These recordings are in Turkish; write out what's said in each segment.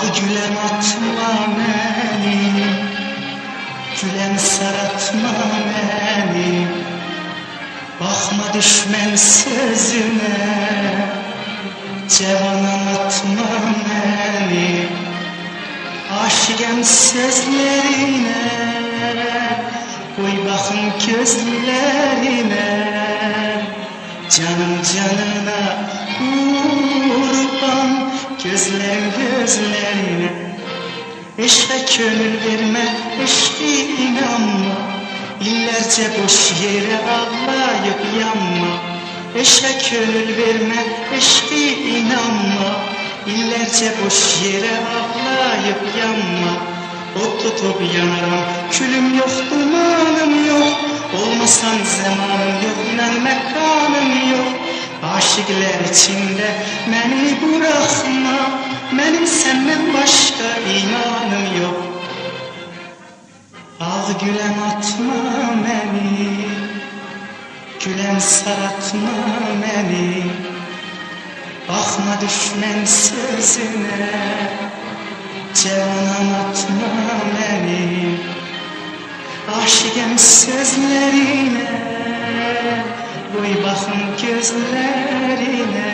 gülem atma beni, gülem saratma beni. Bakma düşmen sözüne, canan atma beni. Aşıkım sözlerine, koy bakın gözlerine. Canım canına kurban, gözlerim gözlerine. Eşke gönül verme, eşke inanma, illerce boş yere ağlayıp yanma. Eşke gönül verme, eşke inanma, illerce boş yere ağlayıp yanma. Ot tutup yanarım, külüm yok, dumanım yok. Olmasan zamanım yok, inan mekanım yok. Aşıklar içinde beni bırakma, benim senden başka imanım yok. Ağ gülem atma beni, gülem saratma beni. Bakma düşmen sözüne, canan atma beni. Aşıkım sözlerine, koy bakın gözlerine.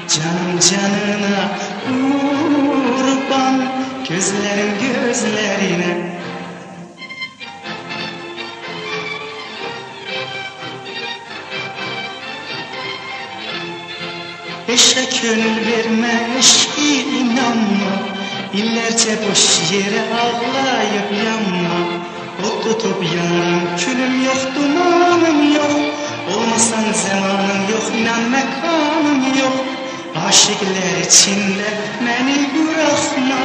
Canım canına kurban, gözlerim gözlerine. Eşe gönül verme, eşe inanma, illerce boş yere ağlayıp yanma. Ot tutup yanarım, külüm yok, dumanım yok. Olmasan zamanım yok, inan mekanım yok. Aşıklar içinde beni bırakma,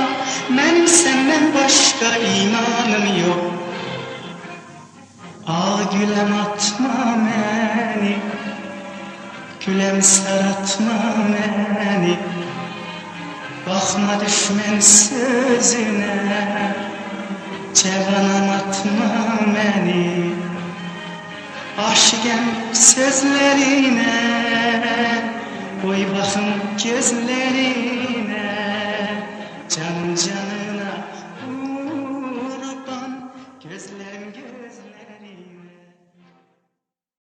benim senden başka imanım yok. Ağ gülem atma beni, gülem saratma beni. Bakma düşmen sözüne, canan atma beni. Aşıkım sözlerine, koy bakın gözlerine. Canım canım